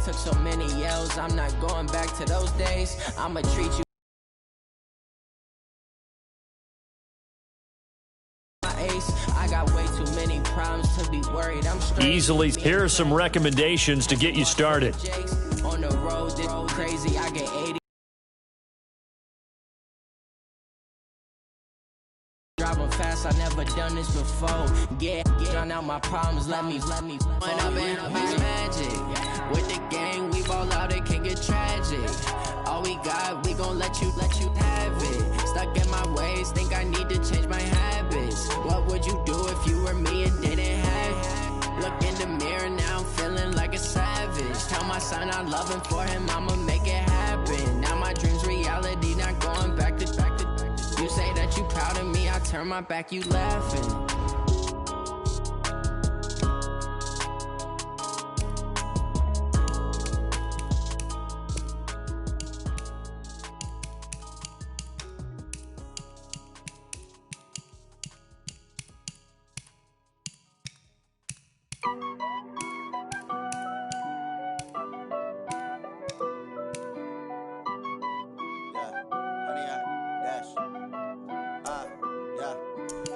took so many yells, I'm not going back to those days. I'ma treat you ace. I got way too many problems to be worried. I'm straight. Easily, here are some recommendations to get you started. On the road, it's crazy. I get 80. Driving fast, I never done this before. Drown out my problems, let me When up and up is magic. With the gang, we ball out, it can get tragic. All we got, we gon' let you have it. Stuck in my ways, think I need to change my habits. What would you do if you were me and didn't have it? Look in the mirror, now I'm feeling like a savage. Tell my son I love him, for him I'ma make it happen. Now my dream's reality, not going back to. You say that you proud of me, I turn my back, you laughing.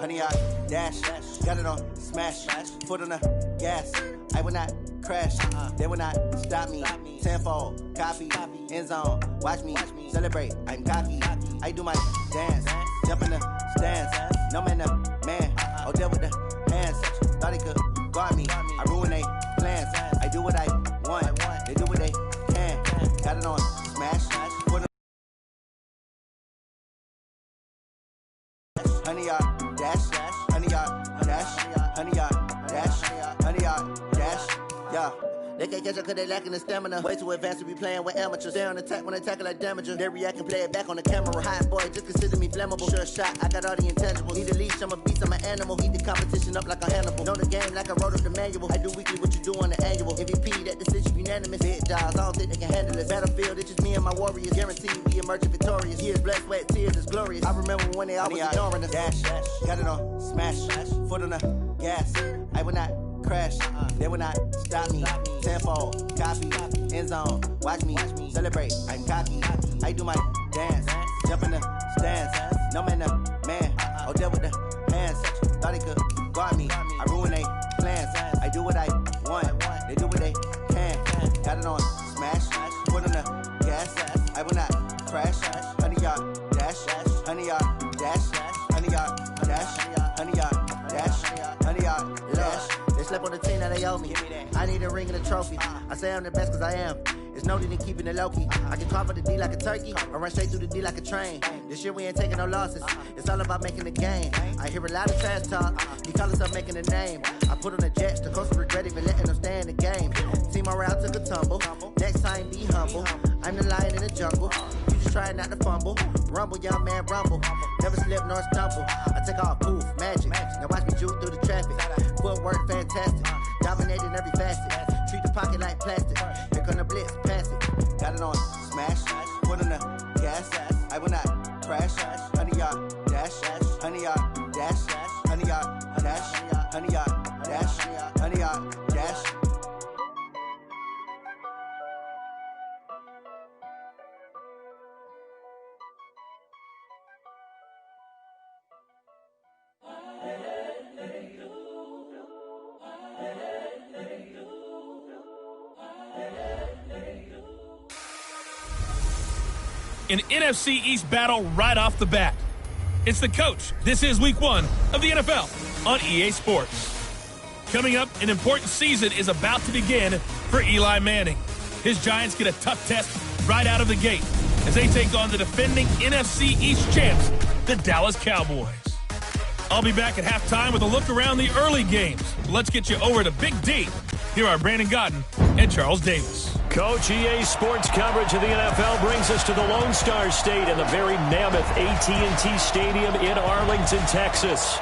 Honey, I dash, got it on smash, foot on the gas. I will not crash, they will not stop me. Tenfold, copy, end zone, watch me celebrate. I'm cocky, I do my dance, jump in the stands. No man, the man, oh deal with the hands. Thought he could guard me, I ruin they plans. I do what I want, they do what they can. Got it on smash, foot on. Honey, I dash, honey, I dash, honey, I dash, honey, I dash, yeah. They can't catch up cause they lacking the stamina. Way too advanced to be playing with amateurs. Stay on attack when they tackle like damager. They react and play it back on the camera. Hot boy, just consider me flammable. Sure shot, I got all the intangibles. Need a leash, I'm a beast, I'm an animal. Heat the competition up like a Hannibal. Know the game like I wrote up the manual. I do weekly what you do on the annual. MVP, that decision unanimous. Big dogs, I don't think they can handle it. Battlefield, it's just me and my warriors. Guaranteed we emerging victorious. Years, blood, sweat, tears is glorious. I remember when they always ignoring us. Dash, got it on smash, foot on the gas. I will not crash, they will not stop me. Tenfold, copy, end zone, watch me celebrate. I'm cocky, I do my dance, jump in the stands. No man, the man, oh deal with the hands. Thought he could guard me, I ruin they plans. I do what I want, they do what they can. Got it on smash, foot on the gas. I will not crash, honey, y'all dash, honey, y'all dash, honey, y'all dash, honey, y'all dash, honey, y'all dash. They slept on the team that they owe me. I need a ring and a trophy. I say I'm the best cause I am. It's no need in keeping it low-key. I can carve for the D like a turkey, or run straight through the D like a train. This year we ain't taking no losses. It's all about making the game. I hear a lot of trash talk. He call himself making a name. I put on the Jets, the coach regret even letting them stay in the game. Team morale took a tumble. Next time be humble. I'm the lion in the jungle. You just try not to fumble. Rumble, young man, rumble. Never slip nor stumble. I take off, poof, magic. Now watch me juke through the traffic. Footwork fantastic. Dominating every facet. Treat the pocket like plastic. Here come the blitz, pass it. Got it on smash, foot on the gas. I will not crash. Honey, y'all dash, honey, y'all dash, honey, y'all dash, honey, y'all dash, honey, y'all dash. An NFC East battle right off the bat. It's the coach. This is week 1 of the NFL on EA Sports. Coming up, an important season is about to begin for Eli Manning. His Giants get a tough test right out of the gate as they take on the defending NFC East champs, the Dallas Cowboys. I'll be back at halftime with a look around the early games. Let's get you over to Big D. Here are Brandon Godden and Charles Davis. Coach, EA Sports coverage of the NFL brings us to the Lone Star State and the very mammoth AT&T Stadium in Arlington, Texas.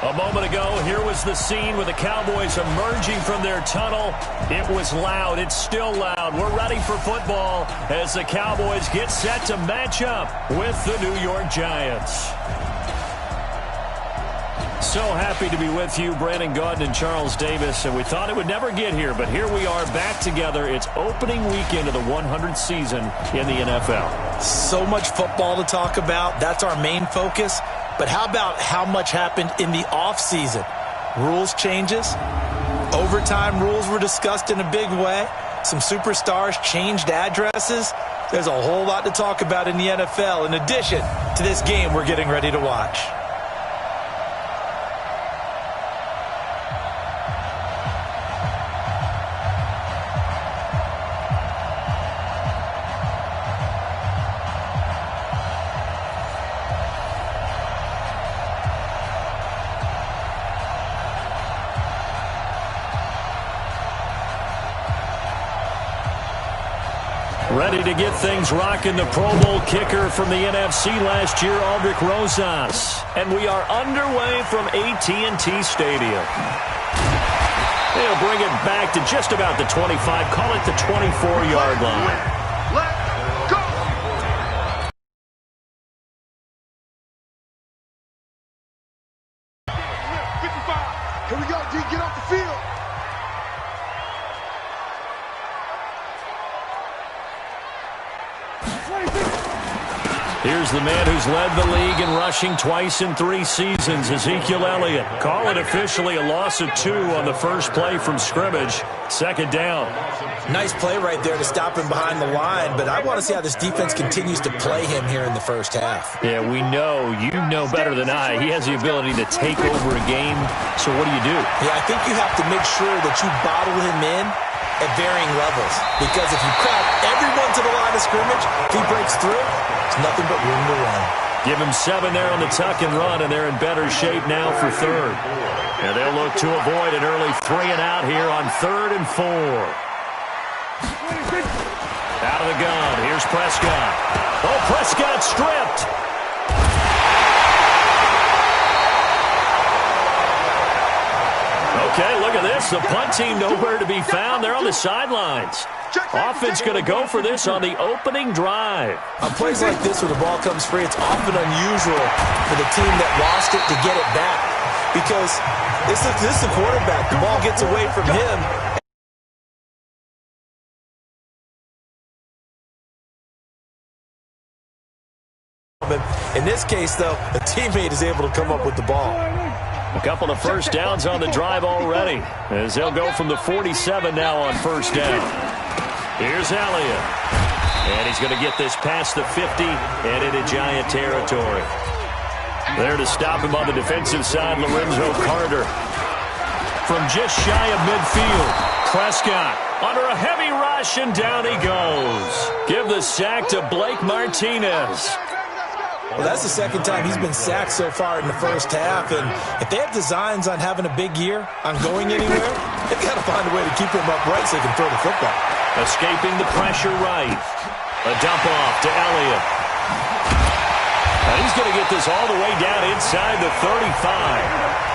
A moment ago, here was the scene with the Cowboys emerging from their tunnel. It was loud. It's still loud. We're ready for football as the Cowboys get set to match up with the New York Giants. So happy to be with you, Brandon Gaudin and Charles Davis, and we thought it would never get here, but here we are back together. It's opening weekend of the 100th season in the NFL. So much football to talk about. That's our main focus. But how about how much happened in the offseason? Rules changes. Overtime rules were discussed in a big way. Some superstars changed addresses. There's a whole lot to talk about in the NFL in addition to this game we're getting ready to watch. Ready to get things rocking, the Pro Bowl kicker from the NFC last year, Aldrich Rosas. And we are underway from AT&T Stadium. They'll bring it back to just about the 25, call it the 24-yard line. Let's go! Here we go, D. Get off the field. Here's the man who's led the league in rushing twice in 3 seasons, Ezekiel Elliott. Call it officially a loss of 2 on the first play from scrimmage. Second down. Nice play right there to stop him behind the line, but I want to see how this defense continues to play him here in the first half. Yeah, we know, you know better than I, he has the ability to take over a game. So what do you do? Yeah, I think you have to make sure that you bottle him in at varying levels, because if you crowd everyone to the line of scrimmage, if he breaks through, it's nothing but room to run. Give him 7 there on the tuck and run, and they're in better shape now for third. And they'll look to avoid an early 3 and out here on 3rd and 4. Out of the gun, here's Prescott. Oh, Prescott stripped. Okay, look at this. The punt team nowhere to be found. They're on the sidelines. Offense going to go for this on the opening drive. On plays like this where the ball comes free, it's often unusual for the team that lost it to get it back. Because this is the quarterback. The ball gets away from him. In this case, though, a teammate is able to come up with the ball. A couple of first downs on the drive already, as they'll go from the 47 now on first down. Here's Elliott. And he's going to get this past the 50 and into Giant territory. There to stop him on the defensive side, Lorenzo Carter. From just shy of midfield, Prescott under a heavy rush, and down he goes. Give the sack to Blake Martinez. Well, that's the second time he's been sacked so far in the first half, and if they have designs on having a big year, on going anywhere, they've got to find a way to keep him upright so they can throw the football. Escaping the pressure right. A dump off to Elliott. And he's going to get this all the way down inside the 35.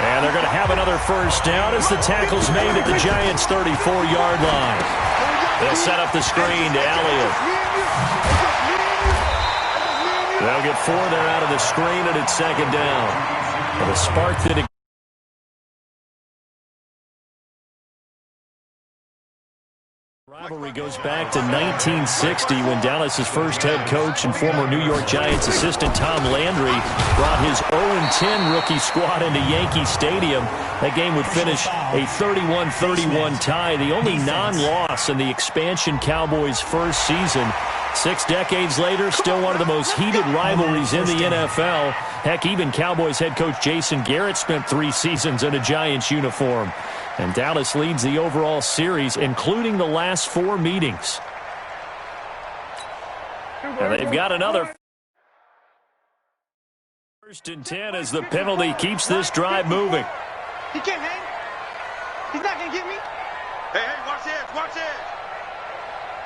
And they're going to have another first down as the tackle's made at the Giants' 34-yard line. They'll set up the screen to Elliott. They'll get 4 there out of the screen, and it's second down. And a spark that rivalry goes back to 1960 when Dallas's first head coach and former New York Giants assistant Tom Landry brought his 0-10 rookie squad into Yankee Stadium. That game would finish a 31-31 tie, the only non-loss in the expansion Cowboys' first season. 6 decades later, still one of the most heated rivalries in the NFL. Heck, even Cowboys head coach Jason Garrett spent 3 seasons in a Giants uniform. And Dallas leads the overall series, including the last 4 meetings. And they've got another. 1st and 10 as the penalty keeps this drive moving. He can't hang. He's not going to get me. Hey, watch the edge, watch the edge.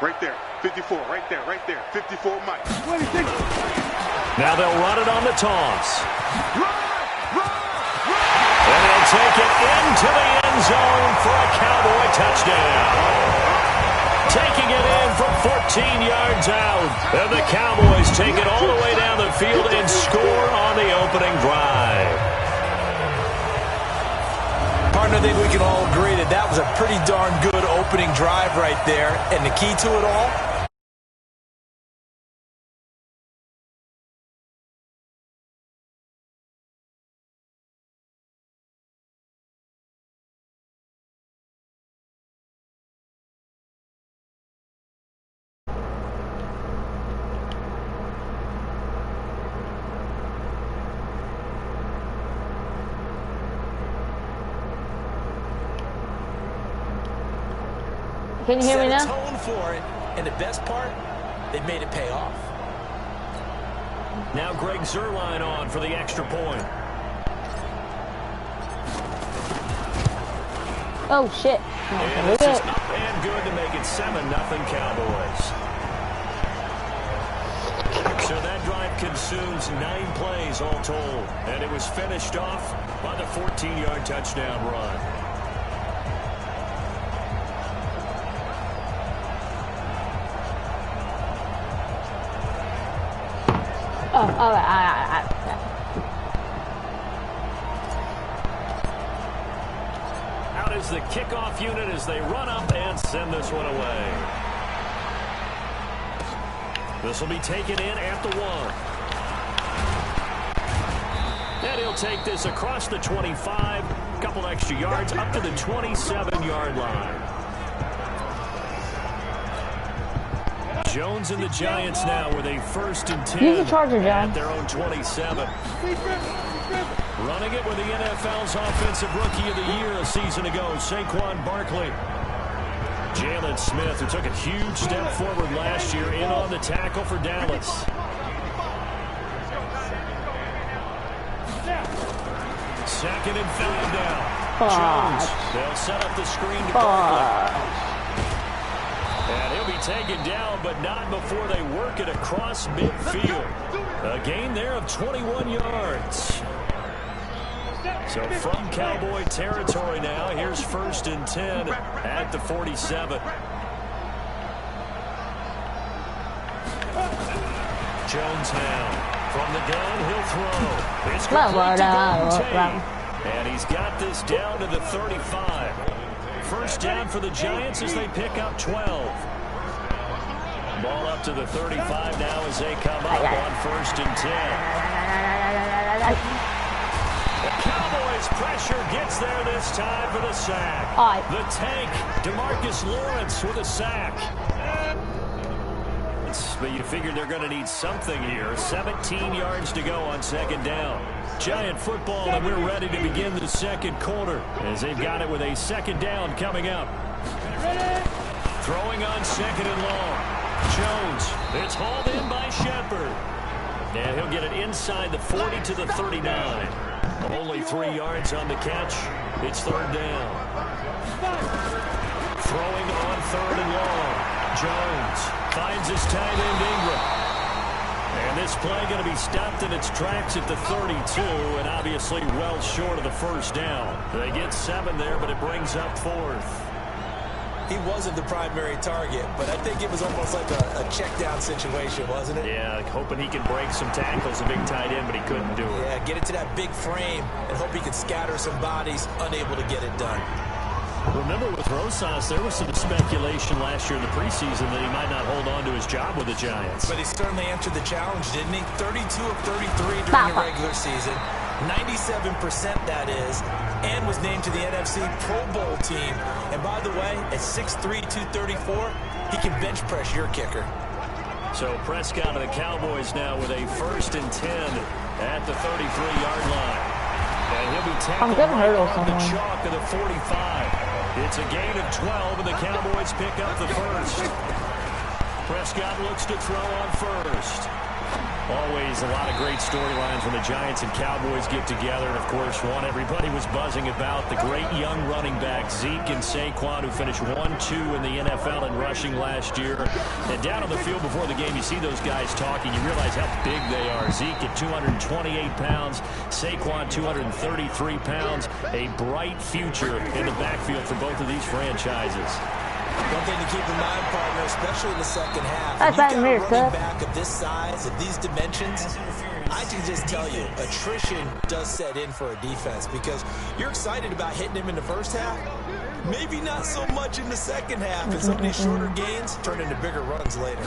Right there, 54, right there, 54 Mike. Now they'll run it on the toss. And they'll take it into the end zone for a Cowboy touchdown. Taking it in from 14 yards out. And the Cowboys take it all the way down the field and score on the opening drive. I think we can all agree that that was a pretty darn good opening drive right there. And the key to it all, Can you hear me now? tone for it, and the best part, they made it pay off. Now Greg Zuerlein on for the extra point. Oh, shit. And this is up and good to make it 7-0 Cowboys. So that drive consumes 9 plays all told, and it was finished off by the 14-yard touchdown run. Oh, all right. Out is the kickoff unit as they run up and send this one away. This will be taken in at the 1. And he'll take this across the 25, a couple extra yards up to the 27-yard line. Jones and the Giants now with a 1st and 10 Use the Charger, John. at their own 27. Running it with the NFL's Offensive Rookie of the Year a season ago, Saquon Barkley. Jalen Smith, who took a huge step forward last year, in on the tackle for Dallas. Second and 5 down. Jones, they'll set up the screen to Barkley. And he'll be taken down, but not before they work it across midfield. A gain there of 21 yards. So from Cowboy territory now, here's 1st and 10 at the 47. Jones now from the gun, he'll throw. It's complete to Golden Tate. And he's got this down to the 35. 1st down for the Giants as they pick up 12. Ball up to the 35 now as they come up on 1st and 10. The Cowboys pressure gets there this time for the sack. The tank, DeMarcus Lawrence with a sack. But you figure they're going to need something here. 17 yards to go on 2nd down. Giant football, and we're ready to begin the 2nd quarter as they've got it with a 2nd down coming up. Throwing on 2nd and long. Jones, it's hauled in by Shepard. And he'll get it inside the 40 to the 39. Only 3 yards on the catch. It's 3rd down. Throwing on 3rd and long. Jones finds his tight end Ingram. And this play going to be stopped in its tracks at the 32, and obviously well short of the 1st down. They get 7 there, but it brings up 4th. He wasn't the primary target, but I think it was almost like a check down situation, wasn't it? Yeah, like hoping he can break some tackles, a big tight end, but he couldn't do it. Yeah, get it to that big frame and hope he can scatter some bodies, unable to get it done. Remember with Rosas, there was some speculation last year in the preseason that he might not hold on to his job with the Giants. But he certainly answered the challenge, didn't he? 32 of 33 during the regular season. 97% that is, and was named to the NFC Pro Bowl team. And by the way, at 6'3", 234, he can bench press your kicker. So Prescott of the Cowboys now with a 1st and 10 at the 33-yard line. And he'll be tackled right on the chalk of the 45. It's a gain of 12, and the Cowboys pick up the 1st. Prescott looks to throw on 1st. Always a lot of great storylines when the Giants and Cowboys get together. And, of course, one everybody was buzzing about, the great young running back, Zeke and Saquon, who finished 1-2 in the NFL in rushing last year. And down on the field before the game, you see those guys talking. You realize how big they are. Zeke at 228 pounds, Saquon 233 pounds. A bright future in the backfield for both of these franchises. One thing to keep in mind, partner, especially in the second half, That's you've got a America. running back of this size, of these dimensions, I can just tell you, attrition does set in for a defense because you're excited about hitting him in the first half. Maybe not so much in the second half, and some of these shorter gains turn into bigger runs later.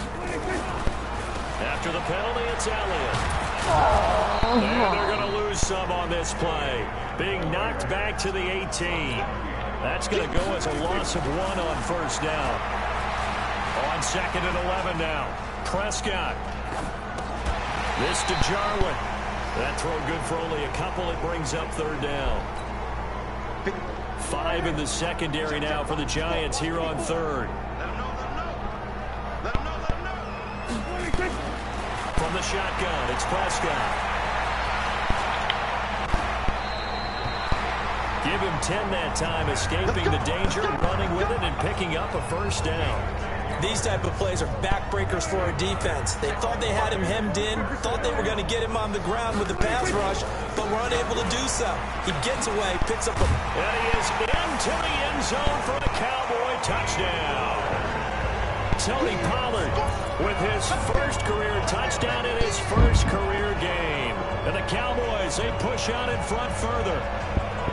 After the penalty, it's Elliott. And they're going to lose some on this play. Being knocked back to the 18. That's going to go as a loss of 1 on first down. On 2nd and 11 now. Prescott. This to Jarwin. That throw good for only a couple. It brings up 3rd down. 5 in the secondary now for the Giants here on 3rd. From the shotgun, it's Prescott. Give him 10 that time, escaping the danger, running with it, and picking up a first down. These type of plays are backbreakers for a defense. They thought they had him hemmed in, thought they were going to get him on the ground with the pass rush, but were unable to do so. He gets away, picks up a... And he is into the end zone for a Cowboy touchdown. Tony Pollard with his first career touchdown in his first career game. And the Cowboys, they push out in front further.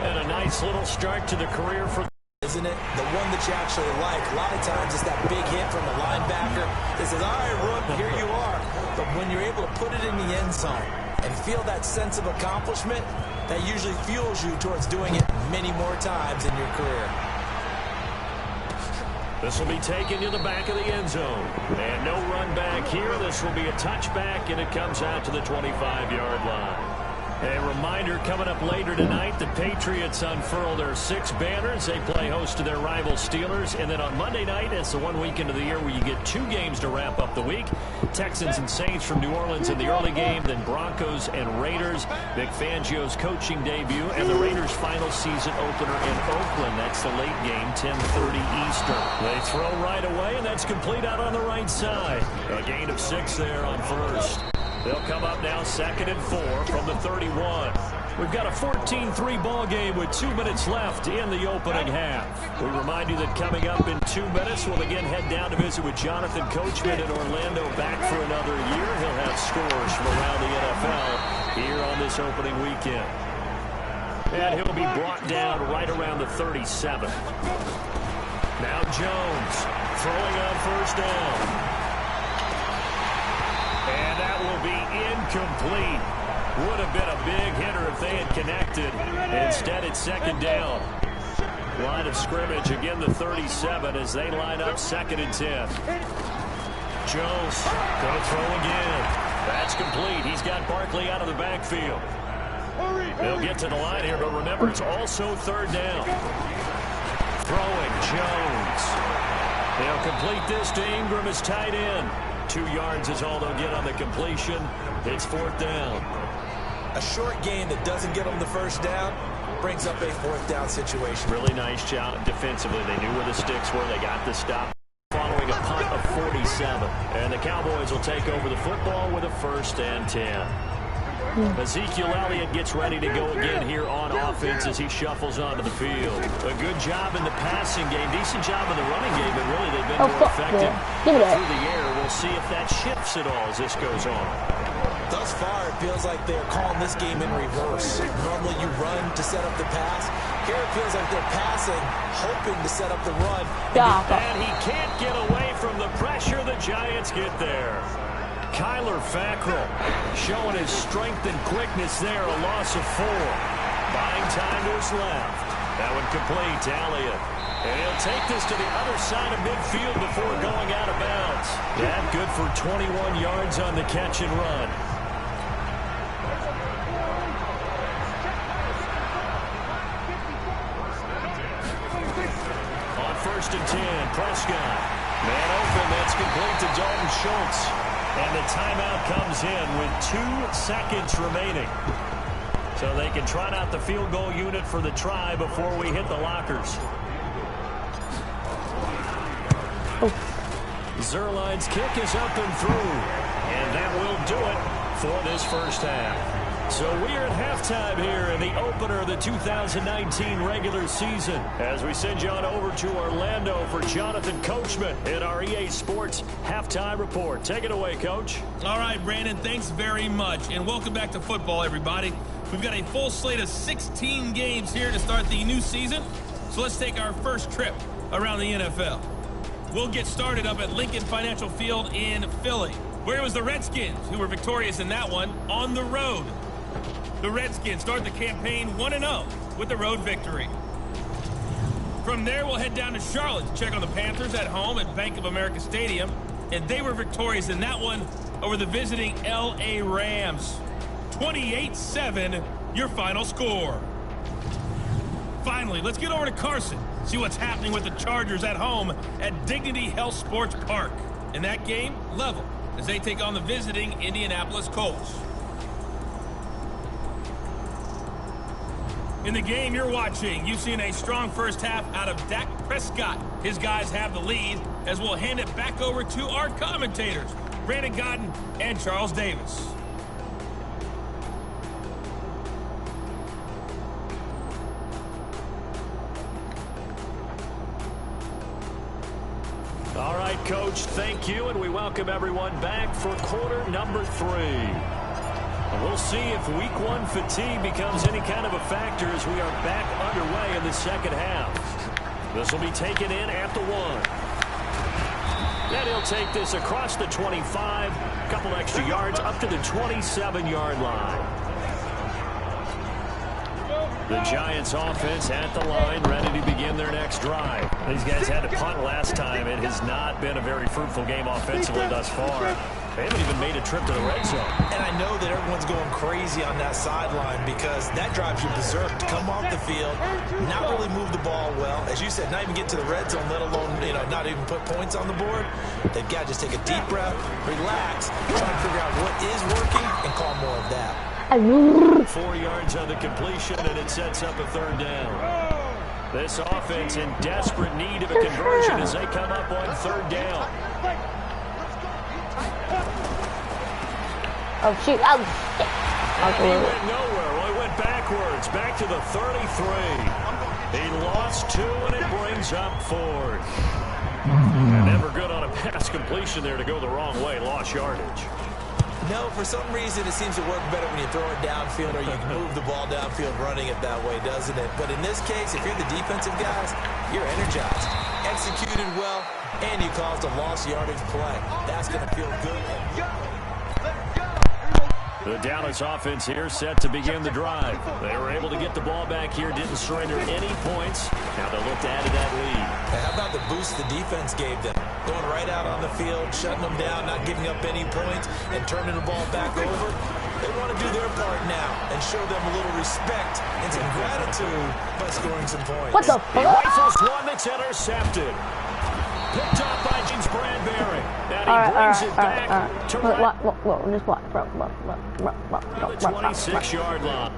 And a nice little start to the career for... Isn't it? The one that you actually like. A lot of times it's that big hit from the linebacker that says, all right, Rook, here you are. But when you're able to put it in the end zone and feel that sense of accomplishment, that usually fuels you towards doing it many more times in your career. This will be taken to the back of the end zone. And no run back here. This will be a touchback, and it comes out to the 25-yard line. A reminder coming up later tonight, the Patriots unfurl their 6 banners. They play host to their rival Steelers. And then on Monday night, it's the one weekend of the year where you get 2 games to wrap up the week. Texans and Saints from New Orleans in the early game, then Broncos and Raiders. Vic Fangio's coaching debut, and the Raiders' final season opener in Oakland. That's the late game, 10:30 Eastern. They throw right away, and that's complete out on the right side. A gain of 6 there on first. They'll come up now 2nd and 4 from the 31. We've got a 14-3 ball game with 2 minutes left in the opening half. We remind you that coming up in 2 minutes, we'll again head down to visit with Jonathan Coachman in Orlando, back for another year. He'll have scores from around the NFL here on this opening weekend. And he'll be brought down right around the 37. Now Jones throwing on first down. And that will be incomplete. Would have been a big hitter if they had connected. Instead, it's 2nd down. Line of scrimmage, again the 37 as they line up 2nd and 10. Jones going to throw again. That's complete. He's got Barkley out of the backfield. They'll get to the line here, but remember, it's also 3rd down. Throwing Jones. They'll complete this to Ingram as tight end. 2 yards is all they'll get on the completion. It's 4th down. A short gain that doesn't get them the first down brings up a 4th down situation. Really nice job defensively. They knew where the sticks were. They got the stop following a punt of 47. And the Cowboys will take over the football with a 1st and 10. Ezekiel Elliott gets ready to go again here on offense as he shuffles onto the field. A good job in the passing game. Decent job in the running game, but really they've been more effective through the air. We'll see if that shifts at all as this goes on. Thus far, it feels like they're calling this game in reverse. Normally you run to set up the pass. Here it feels like they're passing, hoping to set up the run. And he can't get away from the pressure. The Giants get there. Kyler Fackrell showing his strength and quickness there. A loss of 4. Buying time to his left. That one complete to Elliott. And he'll take this to the other side of midfield before going out of bounds. That good for 21 yards on the catch and run. On 1st and 10, Prescott. Man open, that's complete to Dalton Schultz. And the timeout comes in with 2 seconds remaining. So they can trot out the field goal unit for the try before we hit the lockers. Zerline's kick is up and through. And that will do it for this first half. So we are at halftime here in the opener of the 2019 regular season as we send you on over to Orlando for Jonathan Coachman in our EA Sports Halftime Report. Take it away, Coach. All right, Brandon, thanks very much. And welcome back to football, everybody. We've got a full slate of 16 games here to start the new season. So let's take our first trip around the NFL. We'll get started up at Lincoln Financial Field in Philly, where it was the Redskins who were victorious in that one on the road. The Redskins start the campaign 1-0 with the road victory. From there, we'll head down to Charlotte to check on the Panthers at home at Bank of America Stadium, and they were victorious in that one over the visiting L.A. Rams. 28-7, your final score. Finally, let's get over to Carson, see what's happening with the Chargers at home at Dignity Health Sports Park. In that game, level, as they take on the visiting Indianapolis Colts. In the game you're watching, you've seen a strong first half out of Dak Prescott. His guys have the lead, as we'll hand it back over to our commentators, Brandon Godden and Charles Davis. All right, Coach, thank you, and we welcome everyone back for quarter number 3. And we'll see if week 1 fatigue becomes any kind of a factor as we are back underway in the second half. This will be taken in at the 1. And he'll take this across the 25, a couple extra yards up to the 27-yard line. The Giants offense at the line, ready to begin their next drive. These guys had to punt last time. It has not been a very fruitful game offensively thus far. They haven't even made a trip to the red zone. And I know that everyone's going crazy on that sideline because that drives you berserk to come off the field, not really move the ball well. As you said, not even get to the red zone, let alone, not even put points on the board. They've got to just take a deep breath, relax, try to figure out what is working, and call more of that. 4 yards on the completion, and it sets up a third down. This offense in desperate need of a conversion as they come up on third down. Oh, shoot. Oh, shit. And he went nowhere. Well, he went backwards, back to the 33. He lost 2, and it brings up 4th. And never good on a pass completion there to go the wrong way. Lost yardage. No, for some reason it seems to work better when you throw it downfield or you can move the ball downfield running it that way, doesn't it? But in this case, if you're the defensive guys, you're energized, executed well, and you caused a lost yardage play. That's going to feel good. The Dallas offense here set to begin the drive. They were able to get the ball back here, didn't surrender any points. Now they'll look to add to that lead. How about the boost the defense gave them? Going right out on the field, shutting them down, not giving up any points, and turning the ball back over. They want to do their part now and show them a little respect and some gratitude by scoring some points. What the He fuck? rifles one that's intercepted. Picked up by James Bradbury. And he brings it back to What? Just what? Bro. the 26-yard line.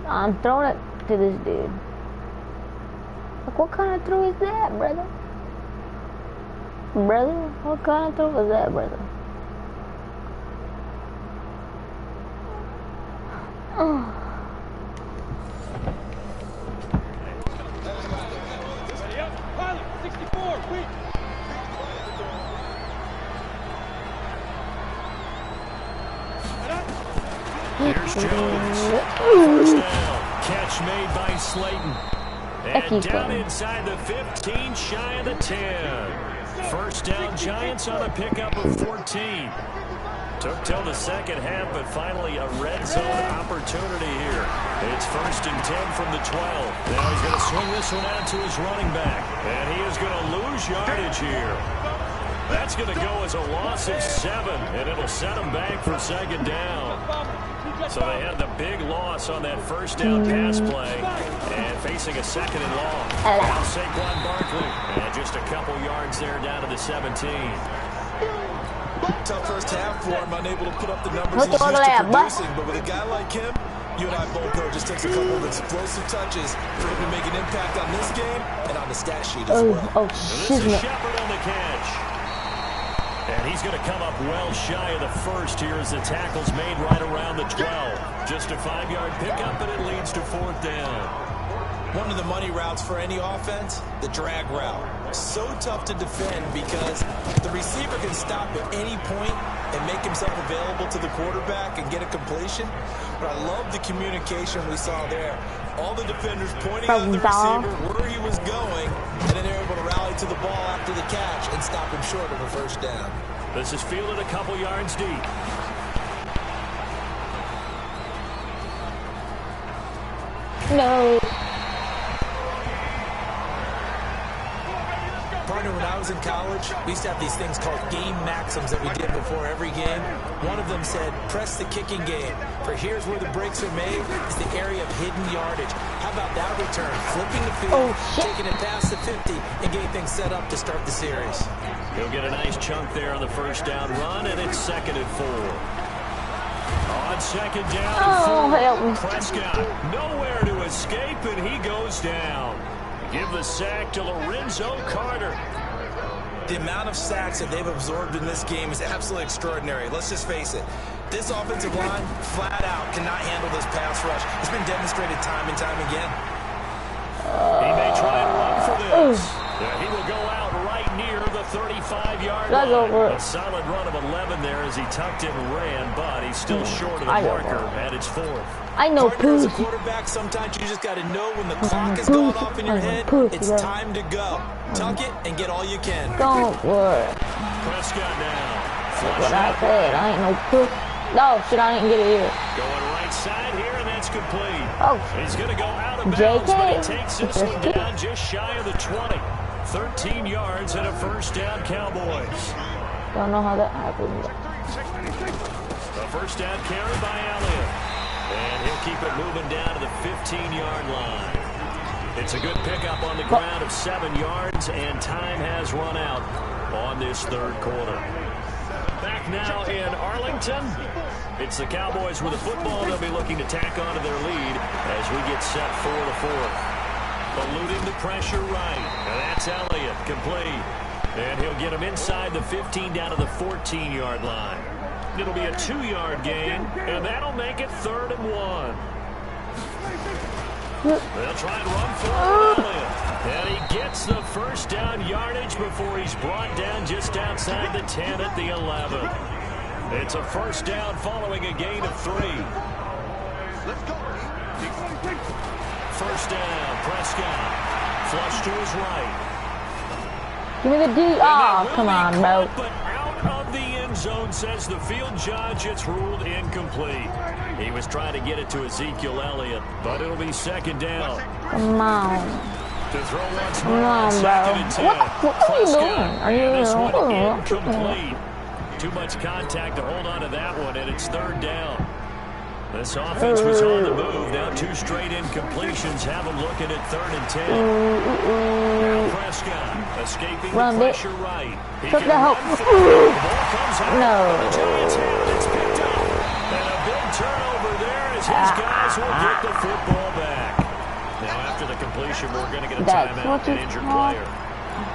I'm throwing it to this dude. Like, what kind of throw is that, brother? What kind of throw is that, brother? Here's Jones. First down. Catch made by Slayton. And down inside the 15, shy of the 10. First down, Giants on a pickup of 14. Took till the second half, but finally a red zone opportunity here. It's 1st and 10 from the 12. Now he's going to swing this one out to his running back. And he is going to lose yardage here. That's going to go as a loss of 7, and it'll set him back for second down. So they had the big loss on that first down pass play, and facing a second and long. Now Saquon Barkley, and just a couple yards there down to the 17. Tough first half for him, unable to put up the numbers he's used to producing. But with a guy like him, You and I both know it just takes a couple of explosive touches for him to make an impact on this game and on the stat sheet as well. Oh, This is Shepard on the catch. And he's going to come up well shy of the first here as the tackle's made right around the 12. Just a 5-yard pickup, and it leads to 4th down. One of the money routes for any offense, the drag route. So tough to defend because the receiver can stop at any point and make himself available to the quarterback and get a completion. But I love the communication we saw there. All the defenders pointing at the receiver where he was going, and then they're able to rally to the ball after the catch and stop him short of a 1st down. This is fielded a couple yards deep. No. Partner, when I was in college, we used to have these things called game maxims that we did before every game. One of them said, press the kicking game. For here's where the breaks are made. It's the area of hidden yardage. How about that return? Flipping the field, taking it past the 50, and getting things set up to start the series. He'll get a nice chunk there on the 1st down run, and it's 2nd and 4. On 2nd down and 4, Prescott nowhere to escape, and he goes down. Give the sack to Lorenzo Carter. The amount of sacks that they've absorbed in this game is absolutely extraordinary. Let's just face it. This offensive line, flat out, cannot handle this pass rush. It's been demonstrated time and time again. He may try and run for this. He will go out right near the 35-yard line. A solid run of 11 there as he tucked in and ran, but he's still short of the marker, and it's 4th. I know, as a quarterback, sometimes you just got to know when the clock is going off in your head, it's time to go. Tuck it and get all you can. Don't worry. Prescott now. That's what I said. I ain't no puss. No, shit, I didn't get it here. Going right side here, and that's complete. Oh. He's going to go out of bounds, but he takes this one down just shy of the 20. 13 yards and a 1st down, Cowboys. Don't know how that happened. A 1st down carry by Elliott. And he'll keep it moving down to the 15-yard line. It's a good pickup on the ground of 7 yards, and time has run out on this 3rd quarter. Back now in Arlington. It's the Cowboys with the football. They'll be looking to tack onto their lead as we get set for the 4th. Eluding the pressure right. And that's Elliott, complete. And he'll get him inside the 15 down to the 14-yard line. It'll be a 2-yard gain, and that'll make it 3rd and 1. They'll try and run for Elliott. And he gets the 1st down yardage before he's brought down just outside the 10 at the 11. It's a 1st down following a gain of 3. Let's go. 1st down, Prescott. Flush to his right. Give me the D. Oh, come on, bro. But out of the end zone, says the field judge. It's ruled incomplete. He was trying to get it to Ezekiel Elliott, but it'll be 2nd down. Come on. To throw once Come more on, on bro. 2nd and 10. What are you doing? Are you This one incomplete. Too much contact to hold on to that one, and it's 3rd down. This offense was on the move. Now 2 straight incompletions have them looking at 3rd and 10. Now Prescott escaping the pressure right. He Took can the help. run for it. The ball comes out. No. The Giants have it. It's picked up. And a big turnover there as his guys will get the football back. Now after the completion, we're going to get a timeout and injured player.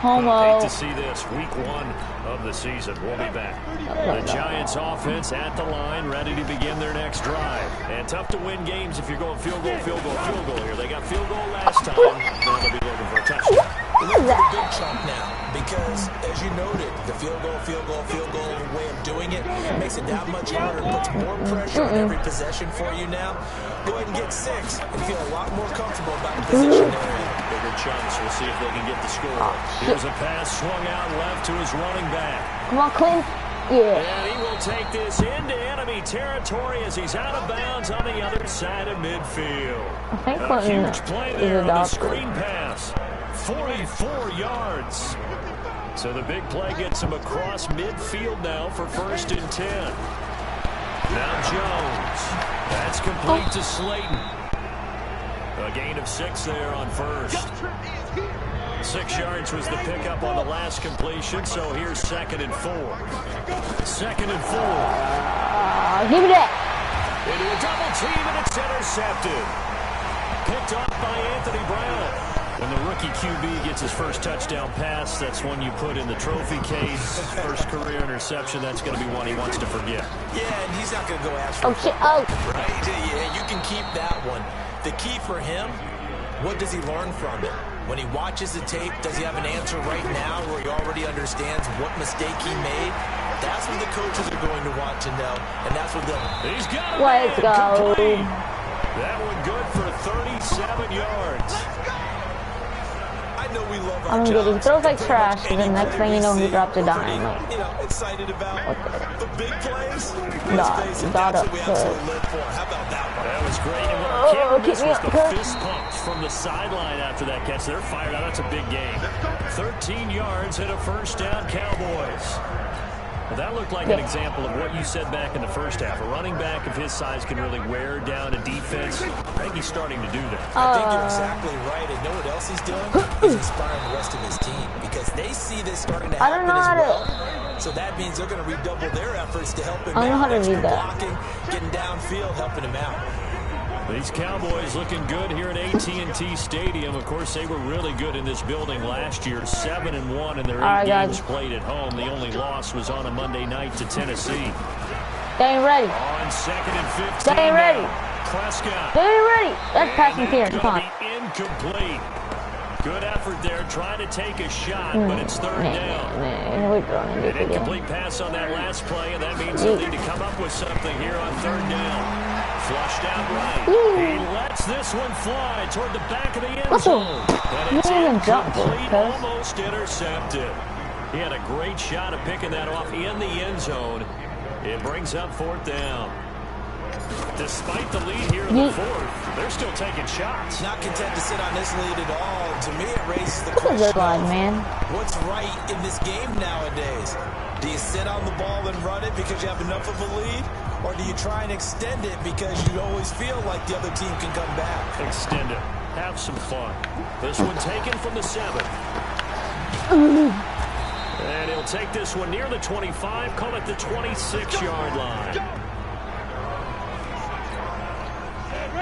Homo. Hate to see this. Week 1 of the season. We'll be back. The Giants offense at the line, ready to begin their next drive. And tough to win games if you're going field goal here. They got field goal last time. Now they'll be looking for a touchdown. This is a big chunk now because, as you noted, the field goal way of doing it makes it that much harder, puts more pressure on every possession for you now. Go ahead and get 6 and feel a lot more comfortable about the position area. Bigger chunks. We'll see if they can get the score. Here's a pass swung out left to his running back. Come on, Clint. Yeah. And he will take this into enemy territory as he's out of bounds on the other side of midfield. I think A huge play there on the doctor. screen pass. 44 yards. So the big play gets him across midfield now for 1st and 10. Now Jones. That's complete to Slayton. A gain of 6 there on 1st. 6 yards was the pickup on the last completion, so here's 2nd and 4. 2nd and 4. Give me that. Into a double team, and it's intercepted. Picked off by Anthony Brown. When the rookie QB gets his first touchdown pass, that's one you put in the trophy case. First career interception, that's going to be one he wants to forget. Yeah, and he's not going to go ask for it. Right? Yeah, you can keep that one. The key for him, what does he learn from it? When he watches the tape, does he have an answer right now where he already understands what mistake he made? That's what the coaches are going to want to know, and that's what they'll... He's got it. Let's go. Complete. That one good for 37 yards. I know we love our I'm good. He jobs. throws like trash, and the next thing you know, he dropped a dime. Like, You know, excited about the big plays. that's what we absolutely live for. How about that one? That was great. And what I can't miss was the fist pumps from the sideline after that catch. They're fired out. That's a big game. 13 yards and a first down, Cowboys. Well, that looked like an example of what you said back in the first half. A running back of his size can really wear down a defense. I think he's starting to do that. I think you're exactly right. And know what else he's doing? He's inspiring the rest of his team because they see this starting to happen as well. So that means they're going to redouble their efforts to help him out. Extra blocking, getting downfield, helping him out. These Cowboys looking good here at ep.1 Stadium. Of course, they were really good in this building last year. 7-1 in their 8 games played at home. The only loss was on a Monday night to Tennessee. They ain't ready. On 2nd and 15. They ain't ready. Prescott. They ain't ready. That's passing clearance. Come on. Incomplete. Good effort there, trying to take a shot, but it's third down. An incomplete pass on that last play, and that means they'll need to come up with something here on third down. Flushed out right. He lets this one fly toward the back of the end zone. And it's incomplete, almost intercepted. He had a great shot at picking that off in the end zone. It brings up fourth down. Despite the lead here in the fourth, they're still taking shots. Not content to sit on this lead at all. To me, it raises the question of what's right in this game nowadays. Do you sit on the ball and run it because you have enough of a lead? Or do you try and extend it because you always feel like the other team can come back? Extend it. Have some fun. This one taken from the 7. And he'll take this one near the 25, call it the 26-yard line.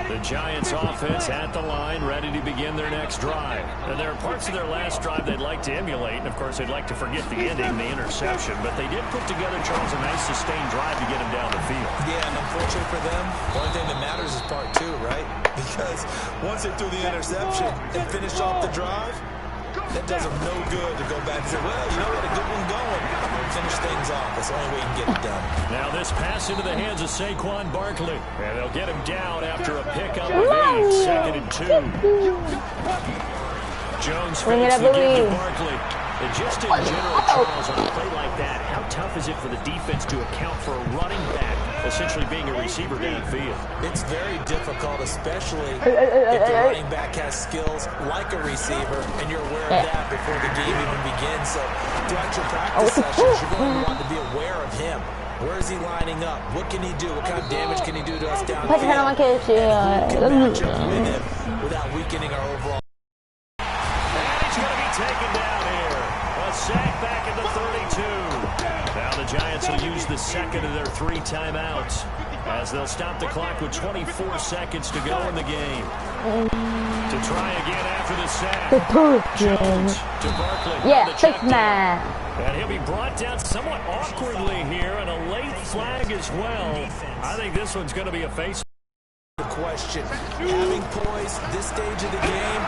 The Giants offense at the line, ready to begin their next drive. And there are parts of their last drive they'd like to emulate. And, of course, they'd like to forget the ending, the interception. But they did put together, Charles, a nice sustained drive to get him down the field. Yeah, and unfortunately for them, the only thing that matters is part 2, right? Because once they threw the interception and finished off the drive, that does them no good to go back and say, well, you know what, a good one going. Finish things off. That's the only way you can get it done. Now this pass into the hands of Saquon Barkley. And they'll get him down after a pickup of 8, 2nd and 2. Jones fakes the give to Barkley. And just in general, Charles, on a play like that, how tough is it for the defense to account for a running back essentially being a receiver downfield? It's very difficult, especially if the running back has skills like a receiver, and you're aware of that before the game even begins. So throughout your practice sessions, you're going to want to be aware of him. Where is he lining up? What can he do? What kind of damage can he do to us downfield? And who can match up with him without weakening our overall? And he's going to be taken down here. A sack back at the 32. Now the Giants will use the second of their 3 timeouts as they'll stop the clock with 24 seconds to go in the game. To try again after the sack. Jones to Barkley. Yeah, 6-man. And he'll be brought down somewhat awkwardly here, and a late flag as well. I think this one's going to be a face. The question, having poise this stage of the game,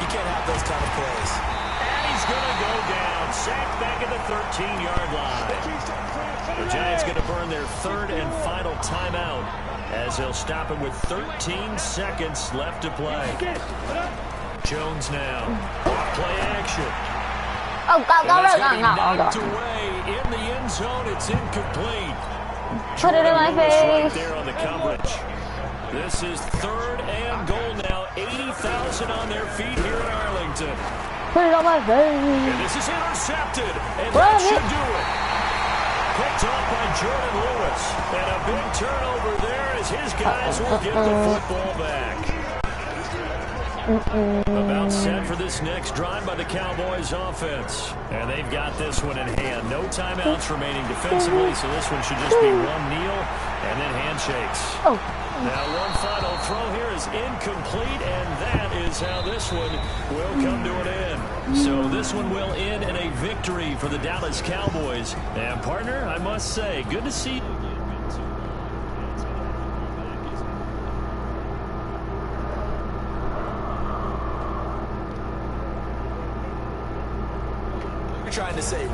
you can't have those kind of plays. And he's going to go down. Sacked back at the 13-yard line. The Giants going to burn their 3rd and final timeout as they'll stop it with 13 seconds left to play. Jones now. Play action. Oh, go, knocked away in the end zone. It's incomplete. Put it in my face. Right there on the coverage. This is 3rd and goal now. 80,000 on their feet here in Arlington. Put it on my face. And this is intercepted. And that should do it. Picked off by Jordan Lewis. And a big turnover there as his guys will get the football back. About set for this next drive by the Cowboys offense. And they've got this one in hand. No timeouts remaining defensively, so this one should just be one kneel and then handshakes. Oh. Now one final throw here is incomplete, and that is how this one will come to an end. So this one will end in a victory for the Dallas Cowboys. And partner, I must say, good to see you again. Trying to say